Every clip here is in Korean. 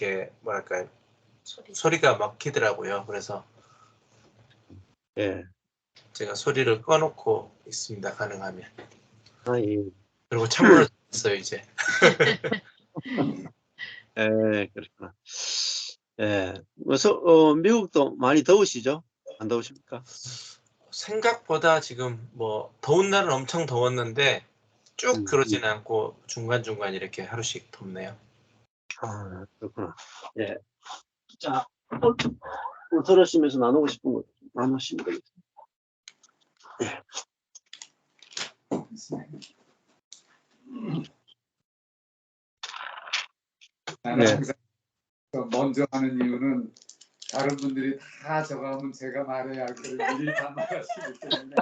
이렇게 뭐랄까요? 소리가 막히더라고요. 그래서 예. 제가 소리를 꺼놓고 있습니다. 가능하면. 아, 예. 그리고 찬물을 줬어요 이제. 예, 그렇구나. 예. 미국도 많이 더우시죠? 안 더우십니까? 생각보다 지금 뭐 더운 날은 엄청 더웠는데 쭉 그러지는 않고 중간중간 이렇게 하루씩 덥네요. 아, 그렇구나. 예. 자, 들으시면서 나누고 싶은 거 나누시면 되겠습니다. 나는 네. 항상 먼저 하는 이유는 다른 분들이 다 적어하면 제가 말해야 할 거를 미리 다 말하시기 때문에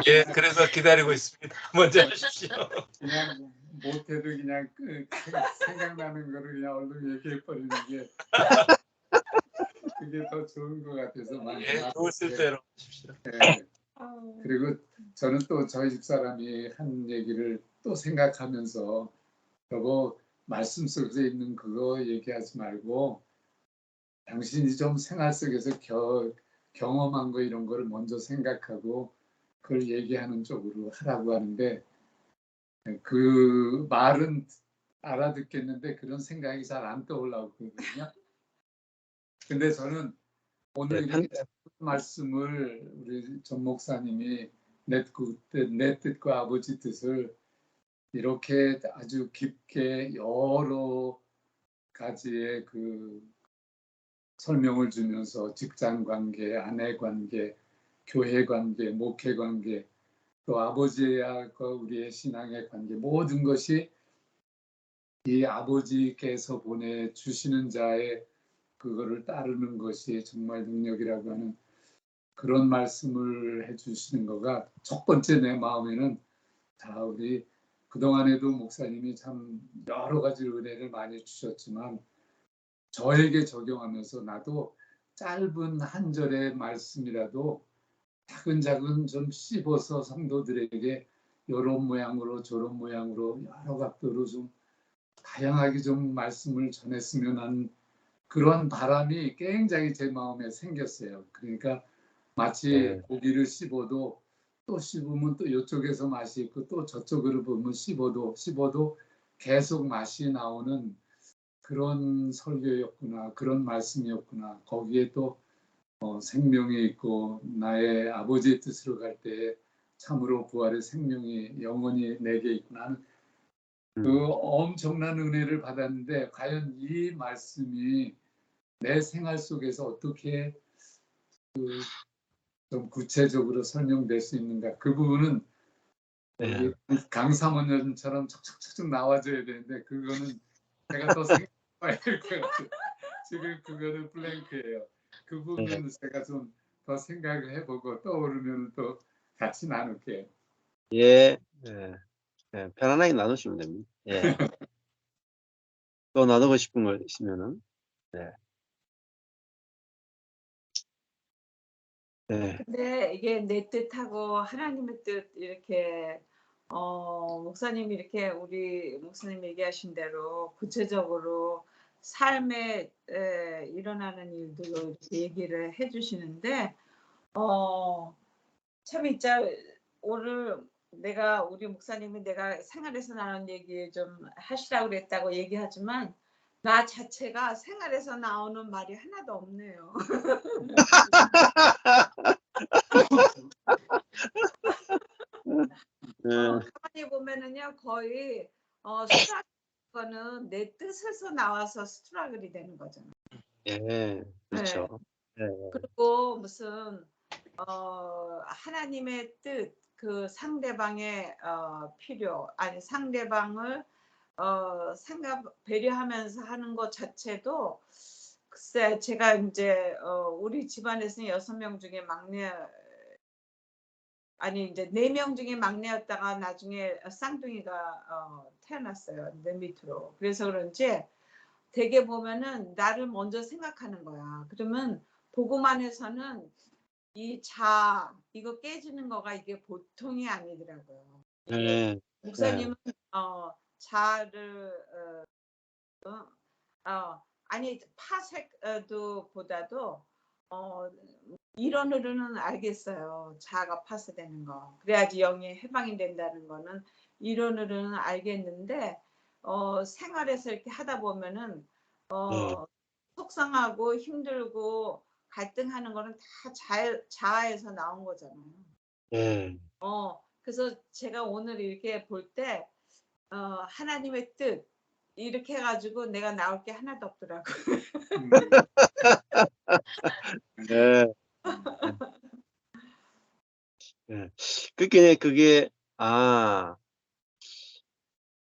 예, 그래서 기다리고 있습니다. 먼저 하십시오. 그냥 못해도 그냥 생각나는 거를 그냥 얼른 얘기해 버리는 게 그게 더 좋은 것 같아서 예, 좋으실 대로 하십시오. 네. 그리고 저는 또 저희 집사람이 한 얘기를 또 생각하면서 여보 말씀 속에 있는 그거 얘기하지 말고 당신이 좀 생활 속에서 경험한 거 이런 거를 먼저 생각하고 그걸 얘기하는 쪽으로 하라고 하는데 그 말은 알아듣겠는데 그런 생각이 잘 안 떠올라오거든요. 근데 저는 오늘 네, 이렇게 말씀을 우리 전 목사님이 내 뜻과 아버지 뜻을 이렇게 아주 깊게 여러 가지의 그 설명을 주면서 직장 관계, 아내 관계, 교회 관계, 목회 관계, 또 아버지와 우리의 신앙의 관계 모든 것이 이 아버지께서 보내주시는 자의 그거를 따르는 것이 정말 능력이라고 하는 그런 말씀을 해주시는 거가 첫 번째 내 마음에는 다 우리 그동안에도 목사님이 참 여러 가지 은혜를 많이 주셨지만 저에게 적용하면서 나도 짧은 한 절의 말씀이라도 차근차근 좀 씹어서 성도들에게 이런 모양으로 저런 모양으로 여러 각도로 좀 다양하게 좀 말씀을 전했으면 하는 그런 바람이 굉장히 제 마음에 생겼어요. 그러니까 마치 고기를 씹어도 또 씹으면 또 이쪽에서 맛이 있고 또 저쪽으로 보면 씹어도 계속 맛이 나오는 그런 설교였구나, 그런 말씀이었구나. 거기에 또 생명이 있고 나의 아버지의 뜻으로 갈 때 참으로 부활의 생명이 영원히 내게 있구나 하는 그 엄청난 은혜를 받았는데 과연 이 말씀이 내 생활 속에서 어떻게 좀 구체적으로 설명될 수 있는가 그 부분은 여기 강사모님처럼 척척척척 나와줘야 되는데 그거는 제가 더 생각해야 될 것 같아요. 지금 그거는 블랭크예요. 그 부분은 제가 좀 더 생각을 해보고 떠오르면 또 같이 나눌게요. 예, 예, 예, 편안하게 나누시면 됩니다. 예. 또 나누고 싶은 거 있으면은, 예. 예. 근데 이게 내 뜻하고 하나님의 뜻 이렇게 목사님이 이렇게 우리 목사님 얘기하신 대로 구체적으로 삶에 일어나는 일들로 이렇게 얘기를 해주시는데 참 진짜 오늘 우리 목사님이 내가 생활에서 나오는 얘기 좀 하시라고 그랬다고 얘기하지만 나 자체가 생활에서 나오는 말이 하나도 없네요. 가만히 보면은요 거의 스트라글은 내 뜻에서 나와서 스트라글이 되는 거잖아요. 예, 그렇죠. 네. 예. 그리고 무슨 하나님의 뜻, 그 상대방의 필요, 아니 상대방을 배려하면서 하는 것 자체도 글쎄 제가 이제 우리 집안에서는 6명 중에 막내 아니 이제 4명 중에 막내였다가 나중에 쌍둥이가 태어났어요. 내 밑으로. 그래서 그런지 되게 보면은 나를 먼저 생각하는 거야. 그러면 복음 안에서는 이 이거 깨지는 거가 이게 보통이 아니더라고요. 예. 목사님은 자를 아니 파색도 보다도 이론으로는 알겠어요. 자아가 파쇄되는 거. 그래야지 영이 해방이 된다는 거는 이론으로는 알겠는데 생활에서 이렇게 하다 보면은 네. 속상하고 힘들고 갈등하는 거는 다 자아에서 나온 거잖아요. 네. 그래서 제가 오늘 이렇게 볼 때 하나님의 뜻 이렇게 해가지고 내가 나올 게 하나도 없더라고. 네. 네. 그게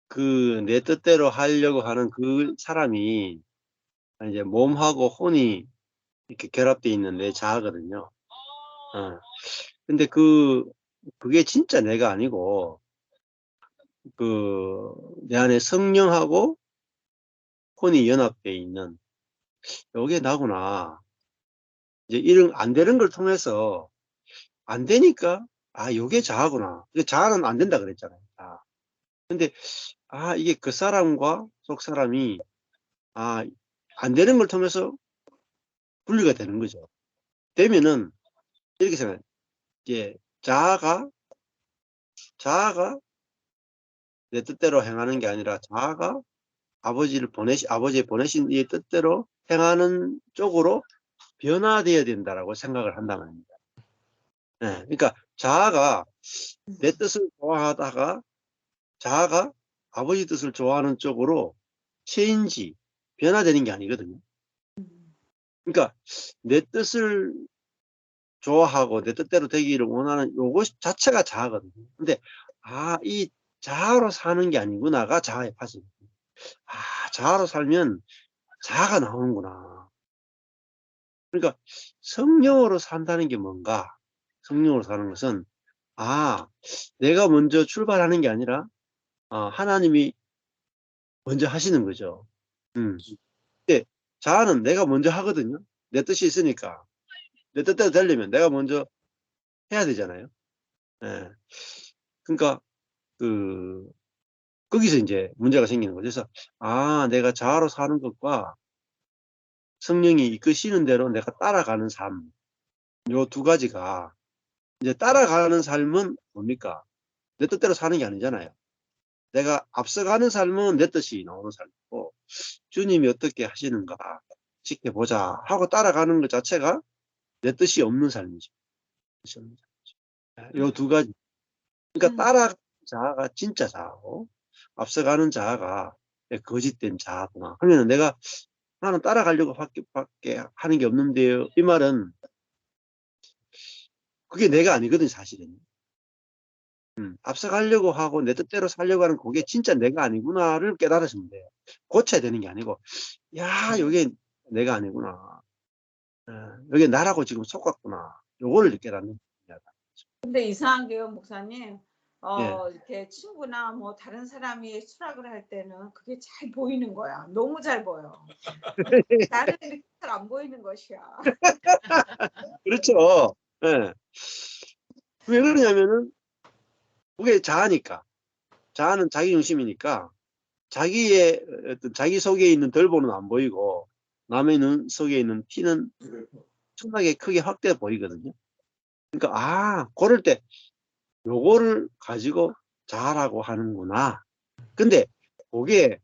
그 내 뜻대로 하려고 하는 그 사람이 이제 몸하고 혼이 이렇게 결합되어 있는 내 자아거든요. 근데 그게 진짜 내가 아니고 내 안에 성령하고 혼이 연합되어 있는 요게 나구나. 이제 이런 안 되는 걸 통해서 안 되니까 요게 자아구나. 자아는 안 된다 그랬잖아요. 근데 이게 그 사람과 속 사람이 안 되는 걸 통해서 분리가 되는 거죠. 되면은 이렇게 생각해요. 이제 자아가 내 뜻대로 행하는 게 아니라 자아가 아버지의 보내신 이 뜻대로 행하는 쪽으로 변화되어야 된다라고 생각을 한단 말입니다. 네, 그러니까 자아가 내 뜻을 좋아하다가 자아가 아버지 뜻을 좋아하는 쪽으로 변화되는 게 아니거든요. 그러니까 내 뜻을 좋아하고 내 뜻대로 되기를 원하는 요것 자체가 자아거든요. 근데 이 자아로 사는 게 아니구나가 자아의 파습입니다. 자아로 살면 자아가 나오는구나. 그러니까 성령으로 산다는 게 뭔가? 성령으로 사는 것은 내가 먼저 출발하는 게 아니라 하나님이 먼저 하시는 거죠. 근데 자아는 내가 먼저 하거든요. 내 뜻이 있으니까. 내 뜻대로 되려면 내가 먼저 해야 되잖아요. 예. 그러니까 거기서 이제 문제가 생기는 거죠. 그래서 내가 자아로 사는 것과 성령이 이끄시는 대로 내가 따라가는 삶, 요 두 가지가 이제 따라가는 삶은 뭡니까? 내 뜻대로 사는 게 아니잖아요. 내가 앞서가는 삶은 내 뜻이 나오는 삶이고 주님이 어떻게 하시는가 지켜보자 하고 따라가는 것 자체가 내 뜻이 없는 삶이죠. 요 두 가지. 그러니까 따라가는 자아가 진짜 자아고 앞서가는 자아가 거짓된 자아구나. 그러면 나는 따라가려고 밖에 하는 게 없는데요. 이 말은 그게 내가 아니거든 사실은. 앞서가려고 하고 내 뜻대로 살려고 하는 그게 진짜 내가 아니구나를 깨달으시면 돼요. 고쳐야 되는 게 아니고 이게 내가 아니구나. 이게 나라고 지금 속았구나. 요거를 깨닫는 거예요. 근데 이상한 게요, 목사님. 예. 이렇게 친구나 뭐 다른 사람이 수락을 할 때는 그게 잘 보이는 거야. 너무 잘 보여. 나는 이렇게 잘 안 보이는 것이야. 그렇죠. 예. 왜 그러냐면은 그게 자아니까. 자아는 자기 중심이니까 자기의 어떤 자기 속에 있는 덜보는 안 보이고 남의 눈 속에 있는 티는 엄청나게 크게 확대 보이거든요. 그러니까 그럴 때 요거를 가지고 자아라고 하는구나. 근데 그게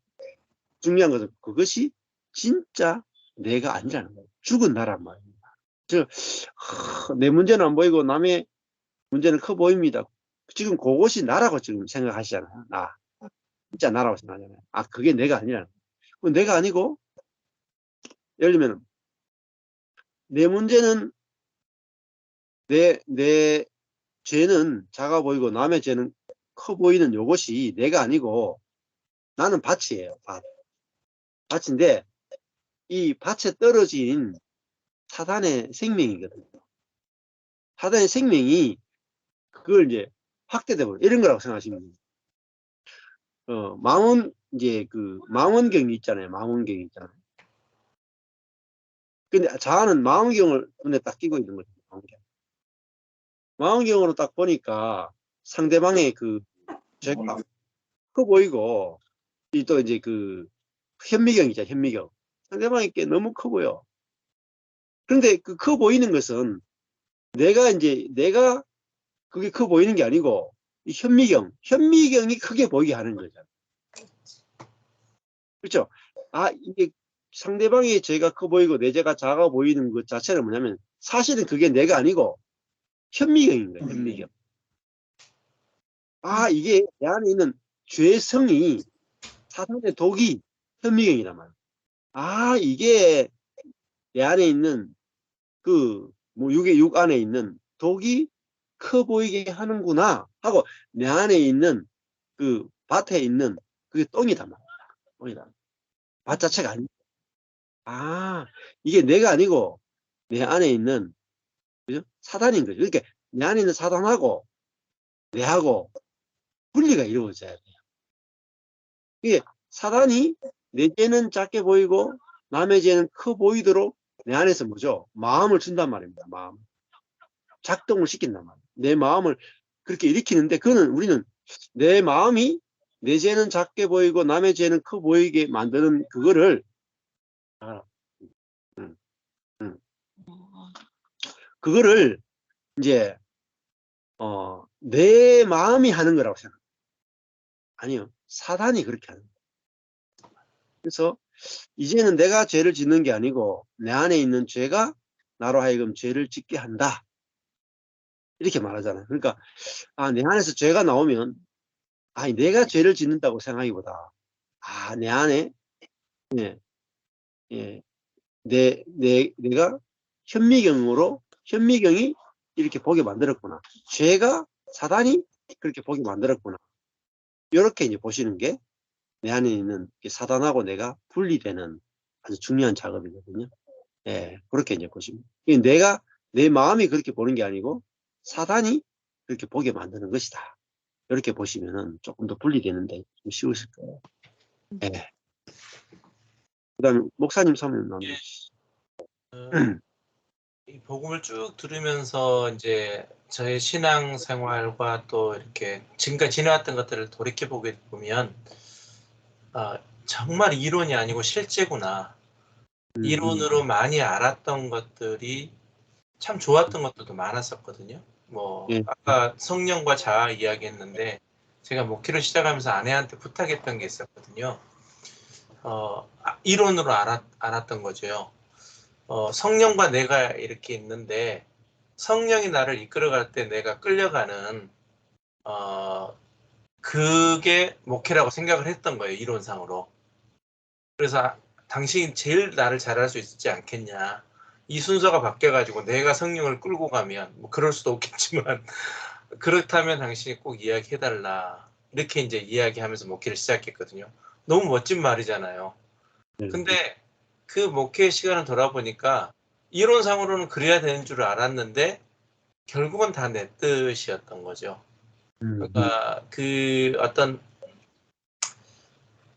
중요한 것은 그것이 진짜 내가 아니라는 거예요. 죽은 나란 말입니다. 내 문제는 안 보이고 남의 문제는 커 보입니다. 지금 그것이 나라고 지금 생각하시잖아요. 진짜 나라고 생각하잖아요. 그게 내가 아니라는 거예요. 내가 아니고 예를 들면 내 문제는 내 죄는 작아 보이고 남의 죄는 커 보이는 요것이 내가 아니고 나는 밭이에요. 밭인데 이 밭에 떨어진 사단의 생명이거든요. 사단의 생명이 그걸 이제 확대되고 이런 거라고 생각하시면 돼요. 이제 망원경이 있잖아요. 망원경이 있잖아요. 근데 자아는 망원경을 눈에 딱 끼고 있는 거죠. 망원경으로 딱 보니까 상대방의 죄가 커 보이고 또 이제 현미경 있잖아요. 현미경. 상대방에게 너무 커 보여. 그런데 그 커 보이는 것은 내가 그게 커 보이는 게 아니고 이 현미경이 크게 보이게 하는 거잖아. 그렇죠? 아, 이게 상대방의 죄가 커 보이고 내 죄가 작아 보이는 것 자체는 뭐냐면 사실은 그게 내가 아니고 현미경인 거예요. 현미경. 아, 이게 내 안에 있는 죄성이 사탄의 독이 현미경이란 말이야. 아, 이게 내 안에 있는 뭐 육 안에 있는 독이 커 보이게 하는구나 하고 내 안에 있는 그 밭에 있는 그게 똥이단 말이야. 똥이다. 밭 자체가 아니야. 아, 이게 내가 아니고 내 안에 있는 그죠? 사단인 거죠. 그러니까 내 안에 있는 사단하고 내하고 분리가 이루어져야 돼요. 이게 사단이 내 죄는 작게 보이고 남의 죄는 커 보이도록 내 안에서 뭐죠? 마음을 준단 말입니다. 마음. 작동을 시킨단 말이에요. 내 마음을 그렇게 일으키는데 그거는 우리는 내 마음이 내 죄는 작게 보이고 남의 죄는 커 보이게 만드는 그거를 그거를 이제 내 마음이 하는 거라고 생각해요. 아니요. 사단이 그렇게 하는 거예요. 그래서 이제는 내가 죄를 짓는 게 아니고 내 안에 있는 죄가 나로 하여금 죄를 짓게 한다. 이렇게 말하잖아요. 그러니까 내 안에서 죄가 나오면 내가 죄를 짓는다고 생각하기보다 내 안에 예, 예, 내가 현미경이 이렇게 보게 만들었구나. 죄가 사단이 그렇게 보게 만들었구나. 이렇게 이제 보시는 게 내 안에 있는 사단하고 내가 분리되는 아주 중요한 작업이거든요. 예, 그렇게 이제 보시면. 내 마음이 그렇게 보는 게 아니고 사단이 그렇게 보게 만드는 것이다. 이렇게 보시면은 조금 더 분리되는데 좀 쉬우실 거예요. 예. 그 다음에 목사님 설명 나누시죠. 이 복음을 쭉 들으면서 이제 저의 신앙 생활과 또 이렇게 지금까지 지나왔던 것들을 돌이켜 보게 보면 정말 이론이 아니고 실제구나. 이론으로 많이 알았던 것들이 참 좋았던 것들도 많았었거든요. 뭐 예. 아까 성령과 자아 이야기했는데 제가 목회를 시작하면서 아내한테 부탁했던 게 있었거든요. 이론으로 알았던 거죠. 성령과 내가 이렇게 있는데 성령이 나를 이끌어갈 때 내가 끌려가는 그게 목회라고 생각을 했던 거예요. 이론상으로. 그래서 당신이 제일 나를 잘할 수 있지 않겠냐. 이 순서가 바뀌어가지고 내가 성령을 끌고 가면 뭐 그럴 수도 없겠지만 그렇다면 당신이 꼭 이야기해달라. 이렇게 이제 이야기하면서 목회를 시작했거든요. 너무 멋진 말이잖아요. 근데 그 목회 시간을 돌아보니까 이론상으로는 그래야 되는 줄 알았는데 결국은 다 내 뜻이었던 거죠. 그러니까 그 어떤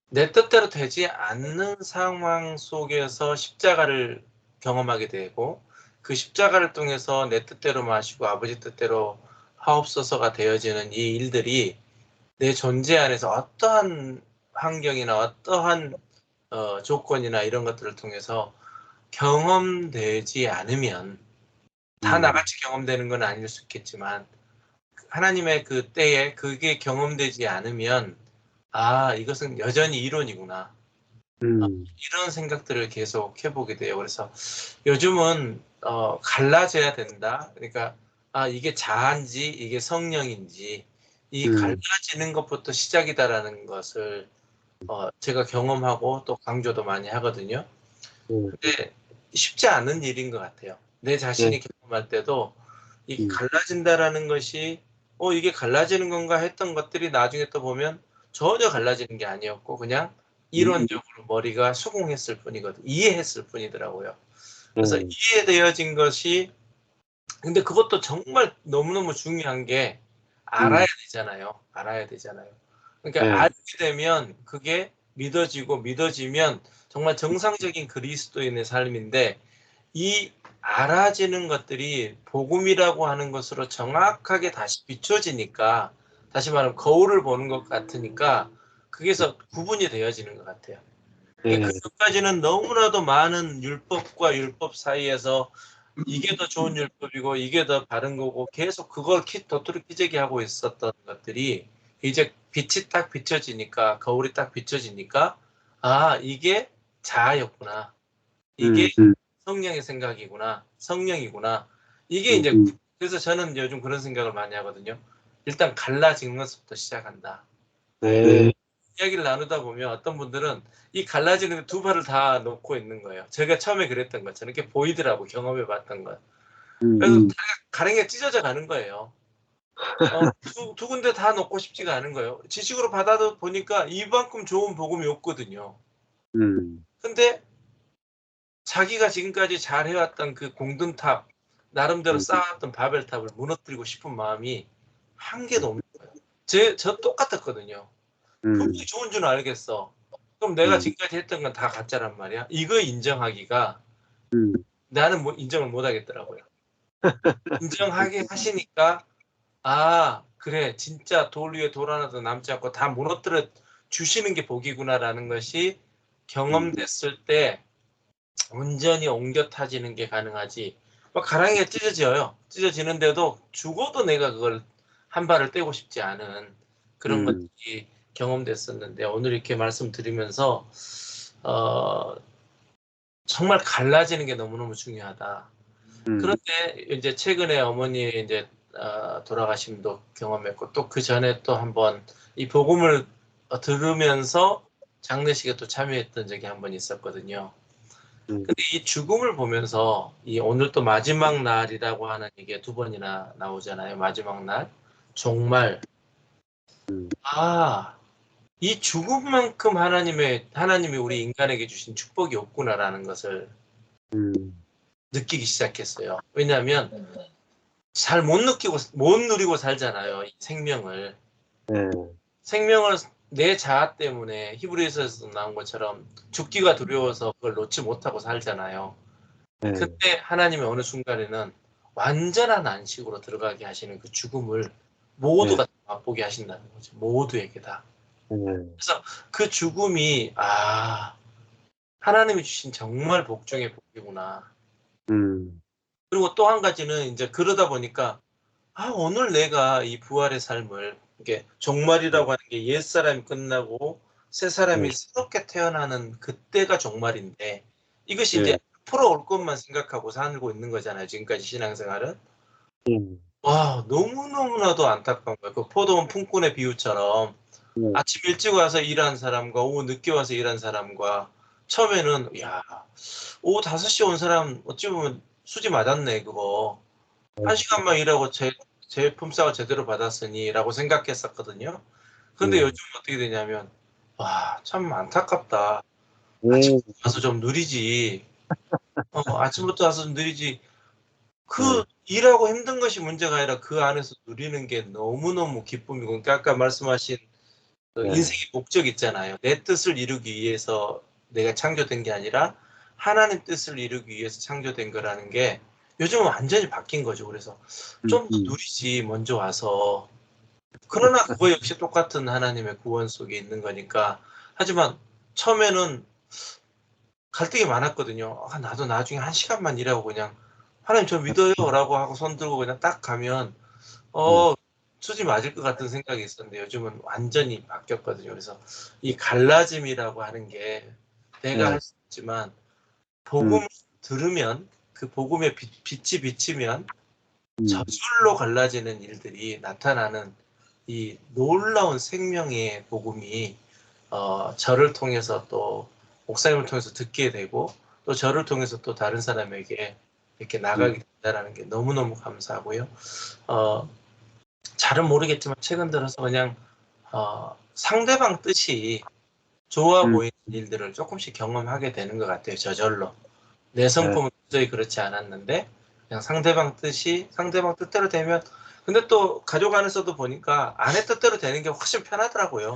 내 뜻대로 되지 않는 상황 속에서 십자가를 경험하게 되고 그 십자가를 통해서 내 뜻대로 마시고 아버지 뜻대로 하옵소서가 되어지는 이 일들이 내 존재 안에서 어떠한 환경이나 어떠한 조건이나 이런 것들을 통해서 경험되지 않으면 다 나같이 경험되는 건 아닐 수 있겠지만 하나님의 그 때에 그게 경험되지 않으면 이것은 여전히 이론이구나. 이런 생각들을 계속 해보게 돼요. 그래서 요즘은 갈라져야 된다. 그러니까 이게 자아인지 이게 성령인지 이 갈라지는 것부터 시작이다라는 것을 제가 경험하고 또 강조도 많이 하거든요. 근데 쉽지 않은 일인 것 같아요. 내 자신이 경험할 때도 이게 갈라진다라는 것이 이게 갈라지는 건가 했던 것들이 나중에 또 보면 전혀 갈라지는 게 아니었고 그냥 이론적으로 머리가 수긍했을 뿐이거든. 이해했을 뿐이더라고요. 그래서 이해되어진 것이 근데 그것도 정말 너무너무 중요한 게 알아야 되잖아요. 알아야 되잖아요. 그러니까 알게 되면 그게 믿어지고 믿어지면 정말 정상적인 그리스도인의 삶인데 이 알아지는 것들이 복음이라고 하는 것으로 정확하게 다시 비춰지니까 다시 말하면 거울을 보는 것 같으니까 그게서 구분이 되어지는 것 같아요. 예. 그 전까지는 너무나도 많은 율법과 율법 사이에서 이게 더 좋은 율법이고 이게 더 바른 거고 계속 그걸 도토리 키재기 하고 있었던 것들이 이제 빛이 딱 비춰지니까 거울이 딱 비춰지니까 아 이게 자아였구나. 이게 성령의 생각이구나. 성령이구나. 이게 이제 그래서 저는 요즘 그런 생각을 많이 하거든요. 일단 갈라지는 것부터 시작한다. 네. 이야기를 나누다 보면 어떤 분들은 이 갈라지는 두 발을 다 놓고 있는 거예요. 제가 처음에 그랬던 것처럼 이렇게 보이더라고 경험해 봤던 것. 그래서 다리가 가랭이가 찢어져 가는 거예요. 두 군데 다 놓고 싶지가 않은 거예요. 지식으로 받아도 보니까 이만큼 좋은 복음이 없거든요. 근데 자기가 지금까지 잘 해왔던 그 공든탑, 나름대로 쌓았던 바벨탑을 무너뜨리고 싶은 마음이 한 개도 없는 거예요. 저 똑같았거든요. 분명히 좋은 줄 알겠어. 그럼 내가 지금까지 했던 건 다 가짜란 말이야. 이거 인정하기가 나는 뭐 인정을 못 하겠더라고요. 인정하게 하시니까 아 그래 진짜 돌 위에 돌 하나도 남지 않고 다 무너뜨려 주시는 게 복이구나라는 것이 경험됐을 때 온전히 옮겨 타지는 게 가능하지. 막 가랑이가 찢어져요. 찢어지는데도 죽어도 내가 그걸 한 발을 떼고 싶지 않은 그런 것들이 경험됐었는데 오늘 이렇게 말씀드리면서 정말 갈라지는 게 너무너무 중요하다. 그런데 이제 최근에 어머니 이제 돌아가심도 경험했고 또 그 전에 또 한번 이 복음을 들으면서 장례식에 또 참여했던 적이 한 번 있었거든요. 근데 이 죽음을 보면서 이 오늘 또 마지막 날이라고 하는 이게 두 번이나 나오잖아요. 마지막 날, 종말. 아, 이 죽음만큼 하나님이 우리 인간에게 주신 축복이 없구나라는 것을 느끼기 시작했어요. 왜냐하면 잘 못 누리고 살잖아요. 이 생명을. 생명을 내 자아 때문에 히브리서에서 나온 것처럼 죽기가 두려워서 그걸 놓지 못하고 살잖아요. 근데 하나님이 어느 순간에는 완전한 안식으로 들어가게 하시는 그 죽음을 모두가 맛보게 하신다는 거죠. 모두에게 다. 그래서 그 죽음이 하나님이 주신 정말 복중의 복이구나. 그리고 또 한 가지는 이제 그러다 보니까 오늘 내가 이 부활의 삶을 이게 종말이라고 하는 게 옛사람이 끝나고 새 사람이 새롭게 태어나는 그때가 종말인데 이것이 이제 앞으로 올 것만 생각하고 살고 있는 거잖아요. 지금까지 신앙생활은. 와 너무너무나도 안타까운 거예요. 그 포도원 품꾼의 비유처럼 아침 일찍 와서 일한 사람과 오후 늦게 와서 일한 사람과 처음에는 오후 5시 온 사람 어찌 보면 수지 맞았네 그거. 1시간만 일하고 제 품삯을 제대로 받았으니 라고 생각했었거든요. 근데 요즘 어떻게 되냐면 참 안타깝다. 아침부터 와서 좀 누리지. 아침부터 와서 좀 누리지. 그 일하고 힘든 것이 문제가 아니라 그 안에서 누리는 게 너무너무 기쁨이고 그러니까 아까 말씀하신 그 인생의 목적 있잖아요. 내 뜻을 이루기 위해서 내가 창조된 게 아니라 하나님 뜻을 이루기 위해서 창조된 거라는 게 요즘은 완전히 바뀐 거죠. 그래서 좀 더 누리지 먼저 와서. 그러나 그거 역시 똑같은 하나님의 구원 속에 있는 거니까. 하지만 처음에는 갈등이 많았거든요. 나도 나중에 1시간만 일하고 그냥 하나님 저 믿어요 라고 하고 손 들고 그냥 딱 가면 수지 맞을 것 같은 생각이 있었는데 요즘은 완전히 바뀌었거든요. 그래서 이 갈라짐이라고 하는 게 내가 할 수 있지만 복음을 들으면 그 복음의 빛이 비치면 저절로 갈라지는 일들이 나타나는 이 놀라운 생명의 복음이 저를 통해서 또 목사님을 통해서 듣게 되고 또 저를 통해서 또 다른 사람에게 이렇게 나가게 된다는 게 너무너무 감사하고요. 잘은 모르겠지만 최근 들어서 그냥 상대방 뜻이 좋아 보이는 일들을 조금씩 경험하게 되는 것 같아요. 저절로. 내 성품은 도저히 그렇지 않았는데 그냥 상대방 뜻대로 되면 근데 또 가족 안에서도 보니까 아내 뜻대로 되는 게 훨씬 편하더라고요.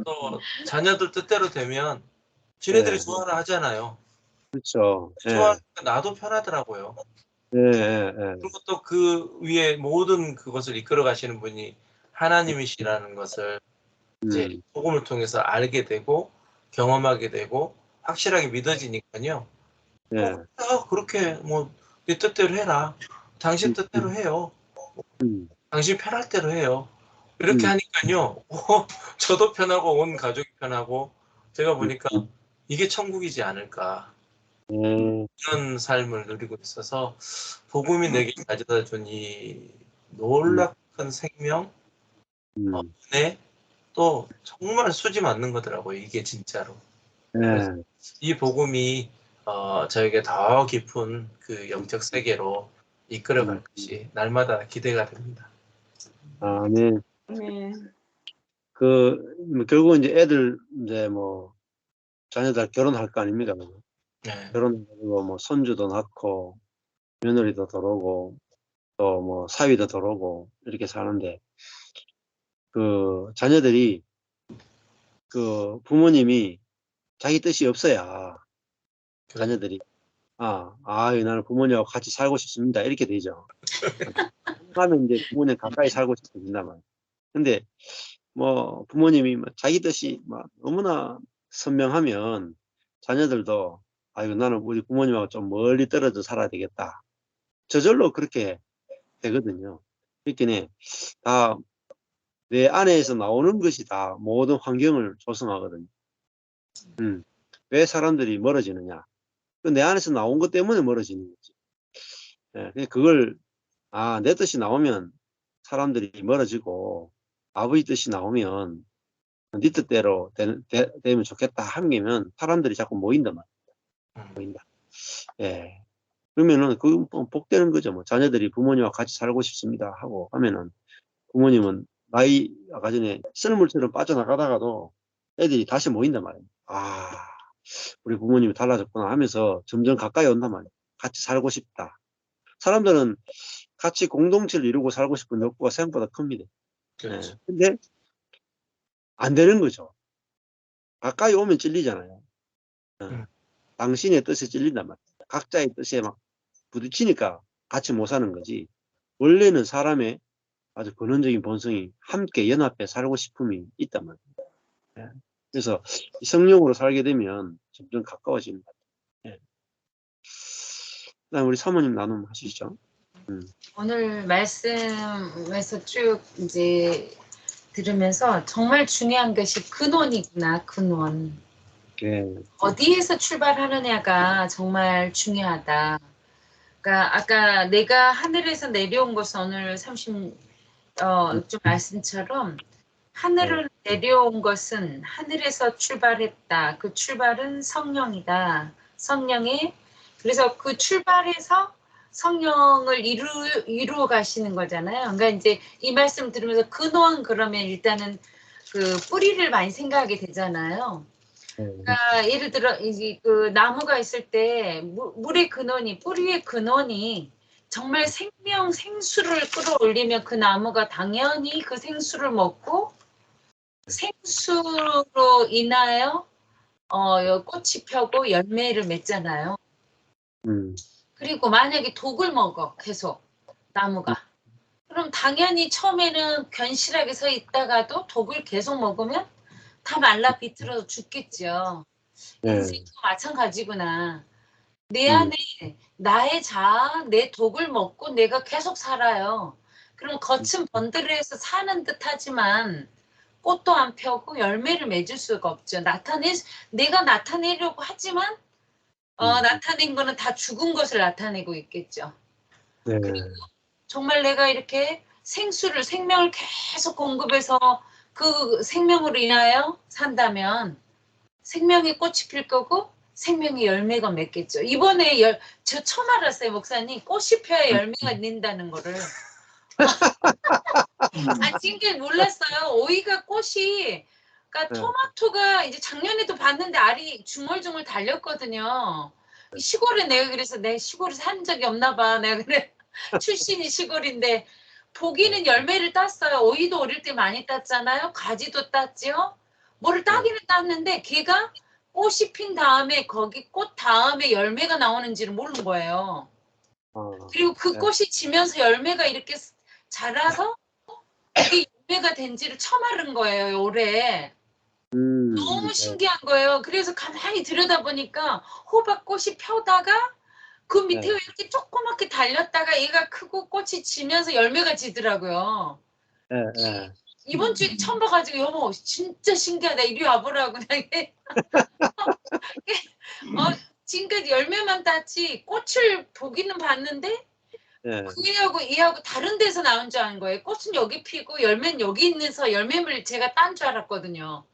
또 자녀들 뜻대로 되면 지네들이 좋아라 하잖아요. 그렇죠. 좋아하니까 나도 편하더라고요. 그리고 또 그 위에 모든 그것을 이끌어 가시는 분이 하나님이시라는 것을 이제 복음을 통해서 알게 되고 경험하게 되고 확실하게 믿어지니까요. 예. 그렇게 뭐 네 뜻대로 해라. 당신 뜻대로 해요. 당신 편할 대로 해요. 이렇게 하니까요. 저도 편하고 온 가족이 편하고 제가 보니까 이게 천국이지 않을까. 그런 삶을 누리고 있어서 복음이 내게 가져다 준 이 놀랍은 생명, 은혜, 또 정말 수지 맞는 거더라고요. 이게 진짜로. 그래서 예. 이 복음이 저에게 더 깊은 그 영적 세계로 이끌어갈 것이 날마다 기대가 됩니다. 네. 네. 뭐 결국은 이제 애들 이제 뭐 자녀들 결혼할 거 아닙니까? 네. 결혼하고 뭐 손주도 낳고 며느리도 들어오고 또 뭐 사위도 들어오고 이렇게 사는데 그 자녀들이 그 부모님이 자기 뜻이 없어야 자녀들이 나는 부모님하고 같이 살고 싶습니다 이렇게 되죠. 하면 이제 부모님 가까이 살고 싶어진단 말이에요. 근데 뭐 부모님이 자기 뜻이 막 너무나 선명하면 자녀들도 나는 우리 부모님하고 좀 멀리 떨어져 살아야 되겠다. 저절로 그렇게 되거든요. 그러니까 다 내 안에서 나오는 것이 다 모든 환경을 조성하거든요. 왜 사람들이 멀어지느냐? 내 안에서 나온 것 때문에 멀어지는 거지. 예, 그걸 내 뜻이 나오면 사람들이 멀어지고 아버지 뜻이 나오면 네 뜻대로 되면 좋겠다 하면 사람들이 자꾸 모인단 말이야. 모인다. 예. 그러면은 그 복되는 거죠. 뭐 자녀들이 부모님과 같이 살고 싶습니다 하고 하면은 부모님은 아까 전에 썰물처럼 빠져나가다가도 애들이 다시 모인단 말이에요. 우리 부모님이 달라졌구나 하면서 점점 가까이 온단 말이에요. 같이 살고 싶다. 사람들은 같이 공동체를 이루고 살고 싶은 욕구가 생각보다 큽니다. 그렇죠. 예. 근데 안 되는 거죠. 가까이 오면 찔리잖아요. 당신의 뜻에 찔린단 말이에요. 각자의 뜻에 막 부딪히니까 같이 못 사는 거지. 원래는 사람의 아주 근원적인 본성이 함께 연합해 살고 싶음이 있단 말이에요. 예. 그래서 성령으로 살게 되면 점점 가까워집니다. 예. 그다음 우리 사모님 나눔 하시죠. 오늘 말씀에서 쭉 이제 들으면서 정말 중요한 것이 근원이구나, 근원. 예. 어디에서 출발하느냐가 정말 중요하다. 그러니까 아까 내가 하늘에서 내려온 것은 오늘 좀 말씀처럼 하늘을 내려온 것은 하늘에서 출발했다. 그 출발은 성령이다. 그래서 그 출발해서 성령을 이루어 가시는 거잖아요. 그러니까 이제 이 말씀 들으면서 근원 그러면 일단은 그 뿌리를 많이 생각하게 되잖아요. 그러니까 예를 들어 이제 그 나무가 있을 때 물의 근원이 뿌리의 근원이 정말 생수를 끌어올리면 그 나무가 당연히 그 생수를 먹고 생수로 인하여 꽃이 펴고 열매를 맺잖아요. 그리고 만약에 독을 먹어 계속 나무가 그럼 당연히 처음에는 견실하게 서 있다가도 독을 계속 먹으면 다 말라 비틀어서 죽겠죠. 인생도 마찬가지구나. 내 안에 나의 자아, 내 독을 먹고 내가 계속 살아요. 그럼 겉은 번들해서 사는 듯 하지만 꽃도 안 펴고 열매를 맺을 수가 없죠. 내가 나타내려고 하지만 나타낸 거는 다 죽은 것을 나타내고 있겠죠. 그리고 정말 내가 이렇게 생명을 계속 공급해서 그 생명으로 인하여 산다면 생명의 꽃이 필 거고 생명의 열매가 맺겠죠. 이번에 저 처음 알았어요, 목사님. 꽃이 펴야 열매가 맺는다는 거를. 지금까지 몰랐어요. 오이가 꽃이, 그러니까 토마토가 이제 작년에도 봤는데 알이 중얼중얼 달렸거든요. 시골에 내가 그래서 내 시골에 산 적이 없나 봐. 내가 그래 출신이 시골인데 보기는 열매를 땄어요. 오이도 어릴 때 많이 땄잖아요. 가지도 땄죠. 뭐를 따기는 땄는데 걔가 꽃이 핀 다음에 거기 꽃 다음에 열매가 나오는지를 모르는 거예요. 그리고 그 꽃이 지면서 열매가 이렇게 자라서 그게 열매가 된지를 처음 알은 거예요, 올해. 너무 신기한 거예요. 그래서 가만히 들여다보니까 호박꽃이 펴다가 그 밑에 네. 이렇게 조그맣게 달렸다가 얘가 크고 꽃이 지면서 열매가 지더라고요. 예, 예. 이번 주에 처음 봐가지고 여보 진짜 신기하다. 이리 와보라고. 지금까지 열매만 땄지 꽃을 보기는 봤는데 예. 그하고 얘하고 다른 데서 나온 줄 아는 거예요. 꽃은 여기 피고 열매는 여기 있는서 열매를 제가 딴 줄 알았거든요.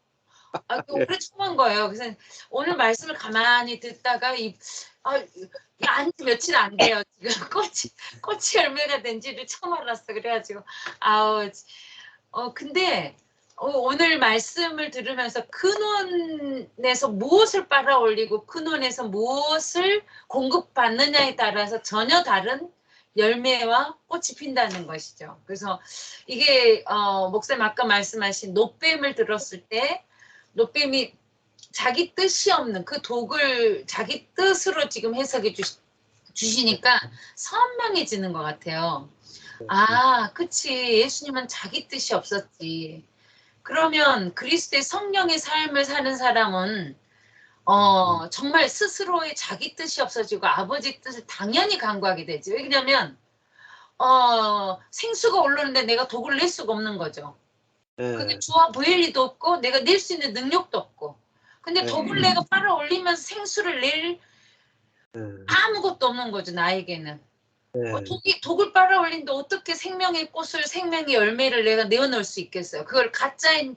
올해 처음 한 거예요. 그래서 오늘 말씀을 가만히 듣다가 안지 며칠 안 돼요. 지금 꽃이 열매가 된지를 처음 알았어. 그래가지고 근데 오늘 말씀을 들으면서 근원에서 무엇을 빨아 올리고 근원에서 무엇을 공급받느냐에 따라서 전혀 다른 열매와 꽃이 핀다는 것이죠. 그래서 이게 목사님 아까 말씀하신 노뱀을 들었을 때 노뱀이 자기 뜻이 없는 그 독을 자기 뜻으로 지금 해석해 주시니까 선명해지는 것 같아요. 그치. 예수님은 자기 뜻이 없었지. 그러면 그리스도의 성령의 삶을 사는 사람은 정말 스스로의 자기 뜻이 없어지고 아버지 뜻을 당연히 간구하게 되죠. 왜냐면 생수가 오르는데 내가 독을 낼 수가 없는 거죠. 그게 주와 부엘리도 없고 내가 낼 수 있는 능력도 없고. 근데 독을 내가 빨아 올리면서 생수를 낼 아무것도 없는 거죠. 나에게는. 독을 빨아 올린데 어떻게 생명의 꽃을 생명의 열매를 내가 내어놓을 수 있겠어요. 그걸 가짜인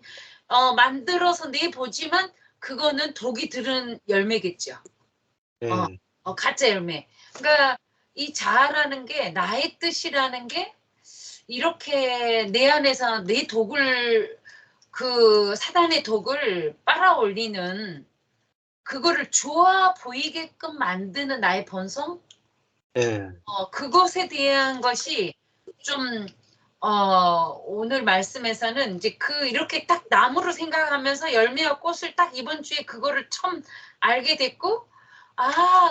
만들어서 내보지만 그거는 독이 들은 열매겠죠. 가짜 열매. 그러니까 이 자아라는 게 나의 뜻이라는 게 이렇게 내 안에서 내 독을 그 사단의 독을 빨아 올리는 그거를 좋아 보이게끔 만드는 나의 본성 그것에 대한 것이 좀 오늘 말씀에서는 이제 이렇게 딱 나무로 생각하면서 열매와 꽃을 딱 이번 주에 그거를 처음 알게 됐고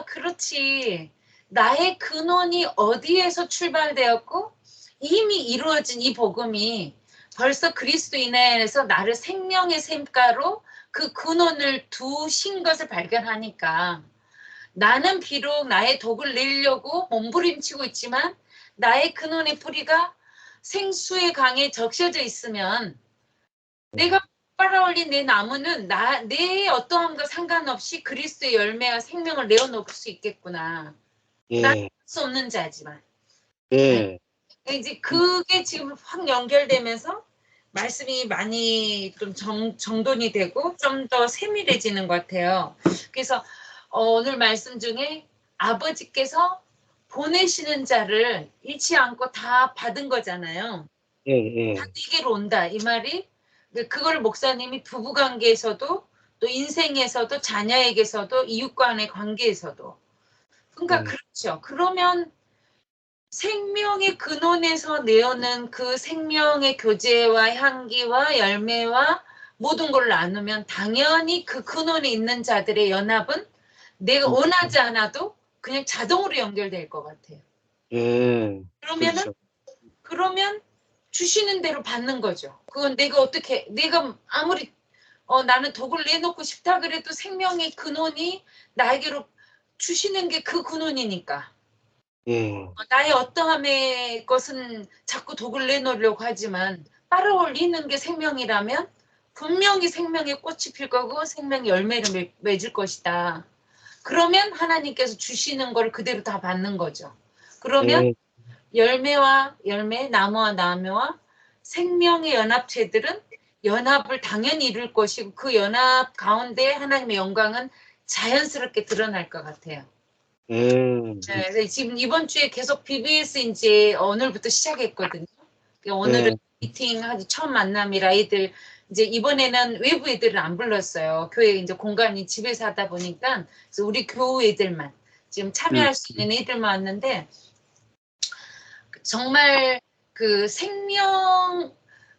그렇지. 나의 근원이 어디에서 출발되었고 이미 이루어진 이 복음이 벌써 그리스도인 안에서 나를 생명의 샘가로 그 근원을 두신 것을 발견하니까 나는 비록 나의 독을 내려고 몸부림치고 있지만 나의 근원의 뿌리가 생수의 강에 적셔져 있으면 내가 빨아올린 내 나무는 내 어떠함과 상관없이 그리스도의 열매와 생명을 내어놓을 수 있겠구나. 나는 할 수 없는 자지만. 이제 그게 지금 확 연결되면서 말씀이 많이 좀 정돈이 되고 좀 더 세밀해지는 것 같아요. 그래서 오늘 말씀 중에 아버지께서 보내시는 자를 잃지 않고 다 받은 거잖아요. 다 내게로 온다. 이 말이 그걸 목사님이 부부관계에서도 또 인생에서도 자녀에게서도 이웃간의 관계에서도 그러니까 그렇죠. 그러면 생명의 근원에서 내어는 그 생명의 교제와 향기와 열매와 모든 걸 나누면 당연히 그 근원에 있는 자들의 연합은 내가 원하지 않아도 그냥 자동으로 연결될 것 같아요. 그러면 주시는 대로 받는 거죠. 그건 내가 아무리 나는 독을 내놓고 싶다 그래도 생명의 근원이 나에게로 주시는 게 그 근원이니까. 나의 어떠함의 것은 자꾸 독을 내놓으려고 하지만 빨아올리는 게 생명이라면 분명히 생명의 꽃이 필 거고 생명의 열매를 맺을 것이다. 그러면 하나님께서 주시는 걸 그대로 다 받는 거죠. 그러면 열매와 열매, 나무와 나무와 생명의 연합체들은 연합을 당연히 이룰 것이고 그 연합 가운데 하나님의 영광은 자연스럽게 드러날 것 같아요. 네, 지금 이번 주에 계속 BBS 이제 오늘부터 시작했거든요. 오늘은 미팅 아주 처음 만남이라 애들 이제 이번에는 외부 애들을 안 불렀어요. 교회 이제 공간이 집에서 하다 보니까 그래서 우리 교회 애들만 지금 참여할 수 있는 애들만 왔는데 정말 그 생명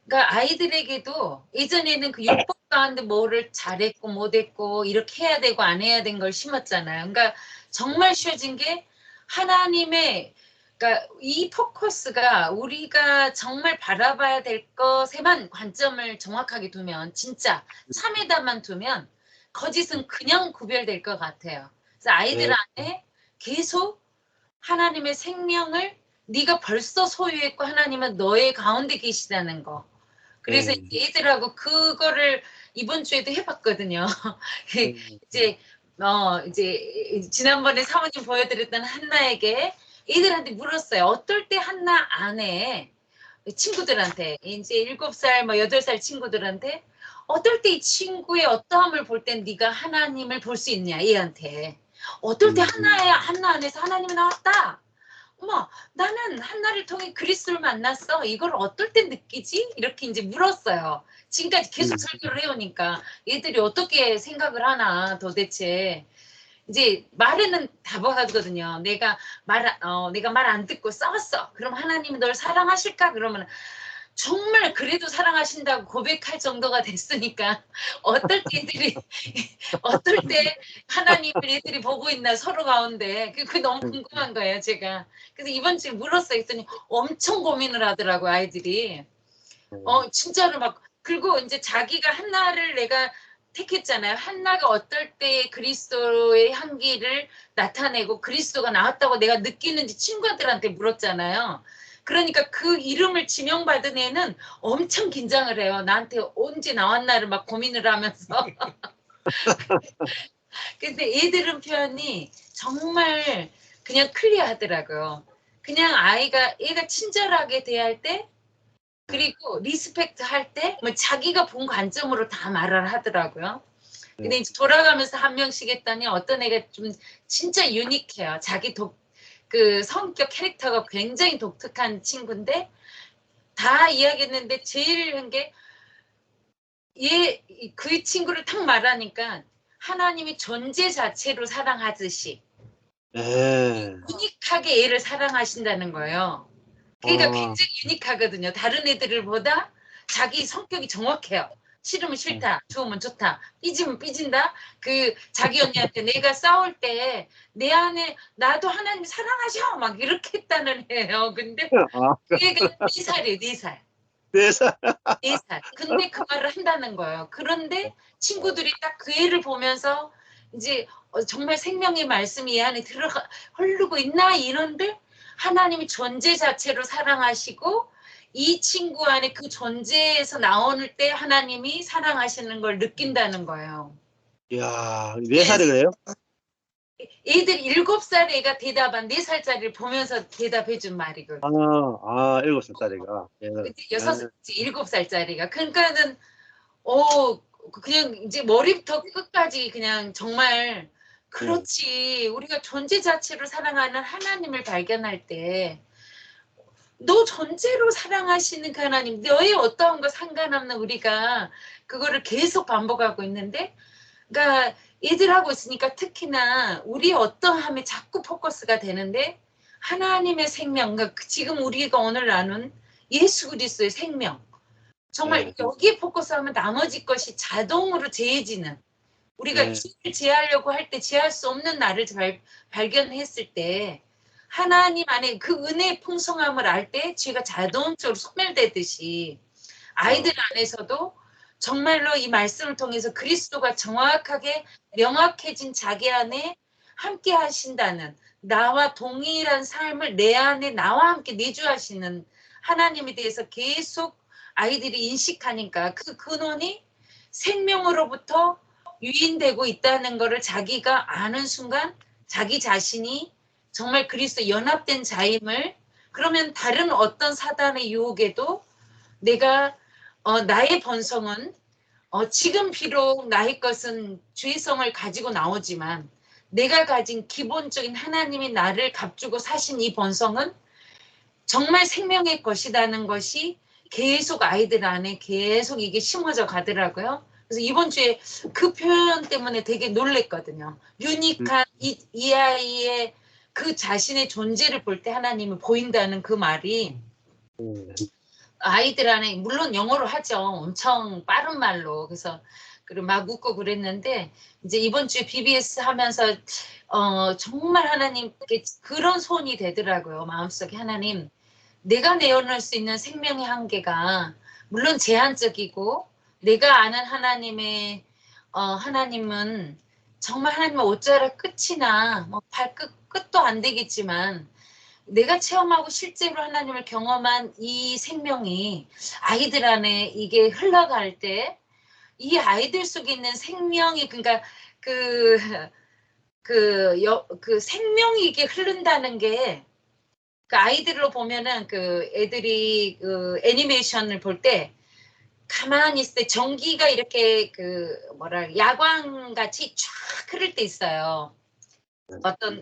그러니까 아이들에게도 예전에는 그 율법 가운데 뭐를 잘했고 못했고 이렇게 해야 되고 안 해야 된 걸 심었잖아요. 그러니까 정말 쉬워진 게 하나님의 그러니까 이 포커스가 우리가 정말 바라봐야 될 것에만 관점을 정확하게 두면 진짜 참에다만 두면 거짓은 그냥 구별될 것 같아요. 그래서 아이들 네. 안에 계속 하나님의 생명을 네가 벌써 소유했고 하나님은 너의 가운데 계시다는 거. 그래서 네. 얘들하고 그거를 이번 주에도 해봤거든요. 이제 이제 지난번에 사모님 보여드렸던 한나에게 애들한테 물었어요. 어떨 때 한나 안에 친구들한테 이제 7살 뭐 8살 친구들한테 어떨 때 이 친구의 어떠함을 볼 땐 네가 하나님을 볼 수 있냐 얘한테. 어떨 때 한나 안에서 하나님이 나왔다. 어머, 나는 한나를 통해 그리스도를 만났어. 이걸 어떨 때 느끼지? 이렇게 이제 물었어요. 지금까지 계속 설교를 해오니까 얘들이 어떻게 생각을 하나 도대체. 이제 말에는 답하거든요. 내가 말 안 듣고 싸웠어. 그럼 하나님이 널 사랑하실까? 그러면 정말 그래도 사랑하신다고 고백할 정도가 됐으니까 어떨 때 애들이 어떨 때 하나님을 애들이 보고 있나 서로 가운데 그게 너무 궁금한 거예요 제가. 그래서 이번 주에 물었어요. 했더니 엄청 고민을 하더라고 아이들이. 진짜로 막. 그리고 이제 자기가 한나를 내가 택했잖아요. 한나가 어떨 때 그리스도의 향기를 나타내고 그리스도가 나왔다고 내가 느끼는지 친구들한테 물었잖아요. 그러니까 그 이름을 지명받은 애는 엄청 긴장을 해요. 나한테 언제 나왔나를 막 고민을 하면서. 근데 애들은 표현이 정말 그냥 클리어하더라고요. 그냥 애가 친절하게 대할 때 그리고 리스펙트 할 때 뭐 자기가 본 관점으로 다 말을 하더라고요. 근데 이제 돌아가면서 한 명씩 했더니 어떤 애가 좀 진짜 유니크해요. 자기 그 성격 캐릭터가 굉장히 독특한 친구인데 다 이야기했는데 제일 한 게 그 친구를 탁 말하니까 하나님이 존재 자체로 사랑하듯이 유니크하게 얘를 사랑하신다는 거예요. 그러니까 굉장히 유니크하거든요. 다른 애들보다 자기 성격이 정확해요. 싫으면 싫다, 좋으면 좋다, 삐지면 삐진다. 그 자기 언니한테 내가 싸울 때 내 안에 나도 하나님 사랑하셔 막 이렇게 했다는 애예요. 근데 얘가 4살이에요, 4살. 4살. 4살. 근데 그 말을 한다는 거예요. 그런데 친구들이 딱 그 애를 보면서 이제 정말 생명의 말씀이 이 안에 흐르고 있나 이런데 하나님이 존재 자체로 사랑하시고 이 친구 안에 그 존재에서 나오는 때 하나님이 사랑하시는 걸 느낀다는 거예요. 이야, 4살이 그래요? 애들 7살 애가 대답한 4살짜리를 보면서 대답해 준 말이거든요. 7살짜리가. 6, 7살짜리가. 그러니까는 그냥 이제 머리부터 끝까지 그냥 정말 그렇지. 우리가 존재 자체로 사랑하는 하나님을 발견할 때 너 존재로 사랑하시는 그 하나님, 너의 어떠한 거 상관없는 우리가 그거를 계속 반복하고 있는데 그러니까 애들하고 있으니까 특히나 우리의 어떠함에 자꾸 포커스가 되는데 하나님의 생명, 그러니까 지금 우리가 오늘 나눈 예수 그리스도의 생명 정말 여기에 포커스하면 나머지 것이 자동으로 제해지는 우리가 주를 제하려고 할 때 제할 수 없는 나를 발견했을 때 하나님 안에 그 은혜의 풍성함을 알 때 죄가 자동적으로 소멸되듯이 아이들 안에서도 정말로 이 말씀을 통해서 그리스도가 정확하게 명확해진 자기 안에 함께 하신다는 나와 동일한 삶을 내 안에 나와 함께 내주하시는 하나님에 대해서 계속 아이들이 인식하니까 그 근원이 생명으로부터 유인되고 있다는 것을 자기가 아는 순간 자기 자신이 정말 그리스도 연합된 자임을 그러면 다른 어떤 사단의 유혹에도 내가 나의 본성은 지금 비록 나의 것은 죄성을 가지고 나오지만 내가 가진 기본적인 하나님이 나를 값주고 사신 이 본성은 정말 생명의 것이라는 것이 계속 아이들 안에 계속 이게 심어져 가더라고요. 그래서 이번 주에 그 표현 때문에 되게 놀랬거든요. 유니크한 이 아이의 그 자신의 존재를 볼 때 하나님은 보인다는 그 말이 아이들 안에 물론 영어로 하죠. 엄청 빠른 말로. 그래서 그리고 막 웃고 그랬는데 이제 이번 주에 BBS 하면서 정말 하나님께 그런 소원이 되더라고요. 마음속에 하나님, 내가 내어놓을 수 있는 생명의 한계가 물론 제한적이고 내가 아는 하나님의 하나님은 정말 하나님의 옷자락 끝이나 뭐 발끝 끝도 안 되겠지만 내가 체험하고 실제로 하나님을 경험한 이 생명이 아이들 안에 이게 흘러갈 때 이 아이들 속에 있는 생명이 그러니까 그 생명이 이게 흐른다는 게 그 아이들로 보면은 그 애들이 그 애니메이션을 볼 때 가만히 있을 때 전기가 이렇게 그 뭐랄 야광 같이 쫙 흐를 때 있어요.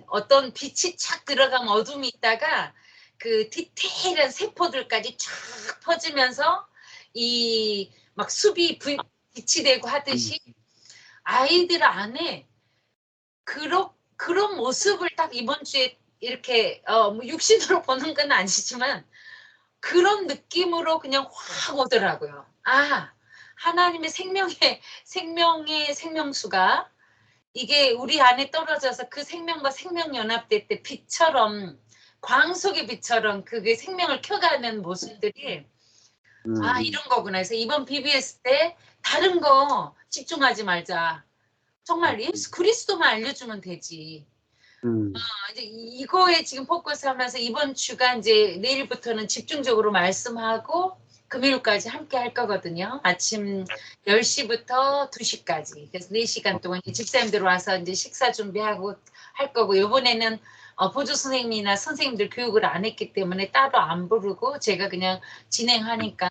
어떤 빛이 착 들어가면 어둠이 있다가 그 디테일한 세포들까지 쫙 퍼지면서 이 막 숲이 빛이 되고 하듯이 아이들 안에 그런 모습을 딱 이번 주에 이렇게 뭐 육신으로 보는 건 아니지만 그런 느낌으로 그냥 확 오더라고요. 아, 하나님의 생명의 생명수가 이게 우리 안에 떨어져서 그 생명과 생명 연합될 때 빛처럼 광 속의 빛처럼 그게 생명을 켜가는 모습들이 아 이런 거구나. 그래서 이번 BBS 때 다른 거 집중하지 말자. 정말 예수 그리스도만 알려주면 되지. 이제 이거에 지금 포커스하면서 이번 주가 이제 내일부터는 집중적으로 말씀하고 금요일까지 함께 할 거거든요. 아침 10시부터 2시까지. 그래서 4시간 동안 집사님들 와서 이제 식사 준비하고 할 거고 이번에는 보조 선생님이나 선생님들 교육을 안 했기 때문에 따로 안 부르고 제가 그냥 진행하니까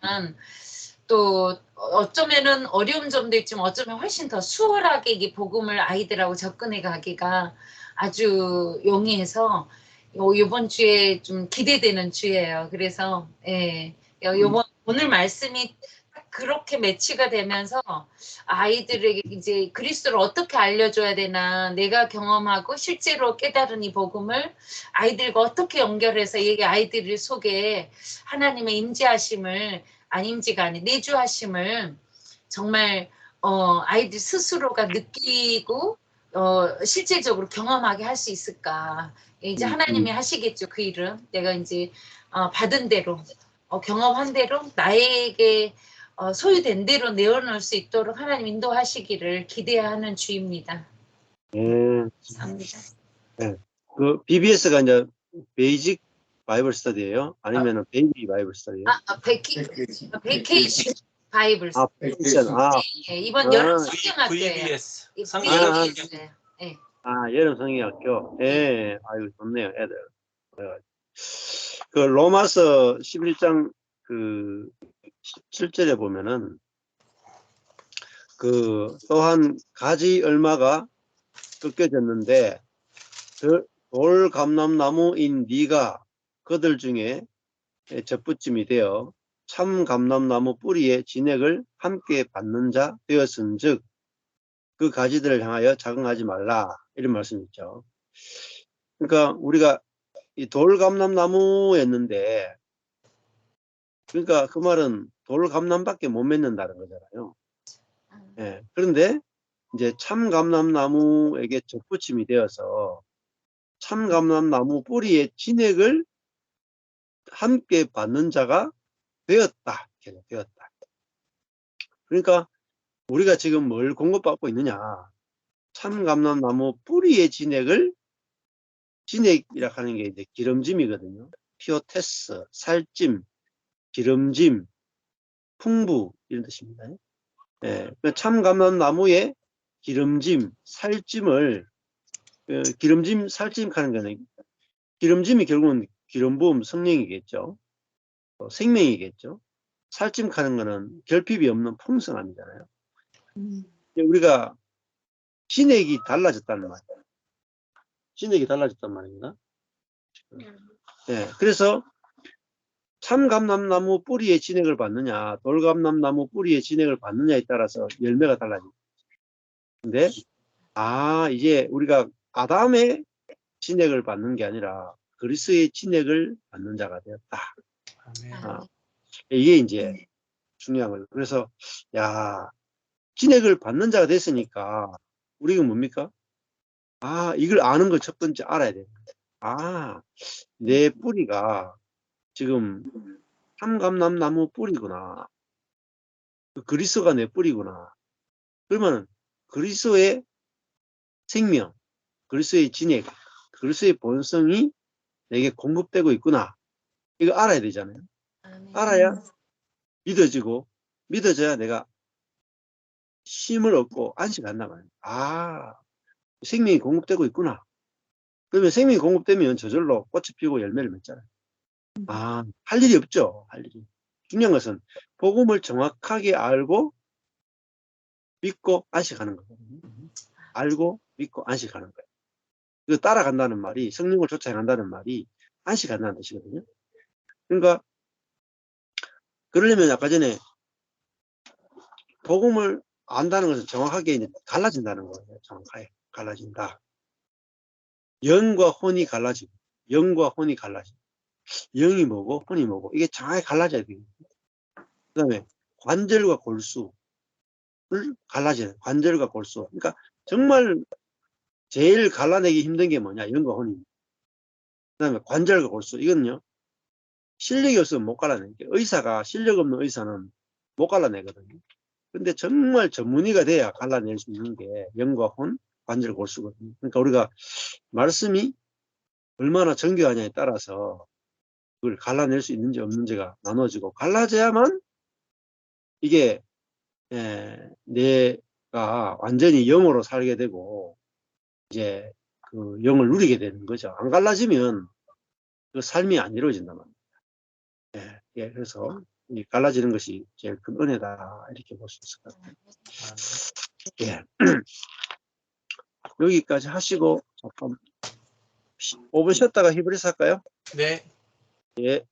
또 어쩌면은 어려운 점도 있지만 어쩌면 훨씬 더 수월하게 이 복음을 아이들하고 접근해 가기가 아주 용이해서 이번 주에 좀 기대되는 주예요. 그래서 오늘 말씀이 그렇게 매치가 되면서 아이들에게 이제 그리스도를 어떻게 알려줘야 되나 내가 경험하고 실제로 깨달은 이 복음을 아이들과 어떻게 연결해서 이게 아이들 속에 하나님의 임재하심을 임재가 아닌 내주하심을 정말 아이들 스스로가 느끼고 실질적으로 경험하게 할 수 있을까. 이제 하나님이 하시겠죠. 그 일은 내가 이제 받은 대로 경험한 대로 나에게 소유된 대로 내어놓을 수 있도록 하나님 인도하시기를 기대하는 주입니다. 감사합니다. 네. 그 BBS가 이제 베이직 바이블 스터디예요? 아니면은 베이비 바이블 스터디예요? 베이케이션 바이블. 네, 이번 여름 성경학교예요. VBS 성경학교. 여름 성경학교. 아이고 좋네요, 애들. 그 로마서 11장 그 17절에 보면은 그 또한 가지 얼마가 꺾여졌는데 돌 감람나무인 네가 그들 중에 젖붙임이 되어 참 감람나무 뿌리의 진액을 함께 받는 자 되었은즉 그 가지들을 향하여 자긍하지 말라, 이런 말씀이 있죠. 그러니까 우리가 이 돌감람나무였는데 그러니까 그 말은 돌감람밖에 못 맺는다는 거잖아요. 그런데 이제 참감람나무에게 젖붙임이 되어서 참감람나무 뿌리의 진액을 함께 받는 자가 되었다. 그러니까 우리가 지금 뭘 공급받고 있느냐. 참감람나무 뿌리의 진액이라 하는 게 이제 기름짐이거든요. 피오테스, 살찜, 기름짐, 풍부, 이런 뜻입니다. 참감람나무의 기름짐, 살찜을 기름짐, 살찜 하는 거는 기름짐이 결국은 기름 부음 성령이겠죠. 생명이겠죠. 살찜 하는 거는 결핍이 없는 풍성함이잖아요. 우리가 진액이 달라졌다는 말이에요. 진액이 달라졌단 말입니다. 그래서 참감람나무 뿌리의 진액을 받느냐, 돌감람나무 뿌리의 진액을 받느냐에 따라서 열매가 달라집니다. 근데 이제 우리가 아담의 진액을 받는 게 아니라 그리스도의 진액을 받는 자가 되었다. 이게 이제 중요한 거예요. 그래서 진액을 받는 자가 됐으니까 우리가 뭡니까? 아, 이걸 아는 걸 첫 번째 알아야 돼요. 아, 내 뿌리가 지금 삼감남나무 뿌리구나. 그리스도가 내 뿌리구나. 그러면 그리스도의 생명, 그리스도의 진액, 그리스도의 본성이 내게 공급되고 있구나. 이거 알아야 되잖아요. 알아야 믿어지고, 믿어져야 내가 힘을 얻고 안식한단 말이에요. 아, 생명이 공급되고 있구나. 그러면 생명이 공급되면 저절로 꽃이 피고 열매를 맺잖아요. 아, 할 일이 없죠. 할 일이. 중요한 것은 복음을 정확하게 알고 믿고 안식하는 거거든요. 알고 믿고 안식하는 거예요. 이거 따라간다는 말이, 성령을 쫓아 간다는 말이 안식한다는 뜻이거든요. 그러니까 그러려면 아까 전에 복음을 안다는 것은 정확하게 이제 갈라진다는 거예요. 정확하게 갈라진다. 영과 혼이 갈라지고, 영과 혼이 갈라지고, 영이 뭐고 혼이 뭐고, 이게 정확하게 갈라져야 돼요. 그 다음에 관절과 골수를 갈라져야 돼요. 관절과 골수. 그러니까 정말 제일 갈라내기 힘든 게 뭐냐? 영과 혼이. 그 다음에 관절과 골수. 이거는요, 실력이 없으면 못 갈라내요. 의사가, 실력 없는 의사는 못 갈라내거든요. 근데 정말 전문의가 돼야 갈라낼 수 있는 게 영과 혼, 관절, 골수거든요. 그러니까 우리가 말씀이 얼마나 정교하냐에 따라서 그걸 갈라낼 수 있는지 없는지가 나눠지고, 갈라져야만 이게 내가 완전히 영으로 살게 되고 이제 그 영을 누리게 되는 거죠. 안 갈라지면 그 삶이 안 이루어진단 말입니다. 그래서 이 갈라지는 것이 제일 큰 은혜다, 이렇게 볼 수 있을 것 같아요. 예. 여기까지 하시고 잠깐 5분 쉬었다가 히브리서 할까요? 네. 예.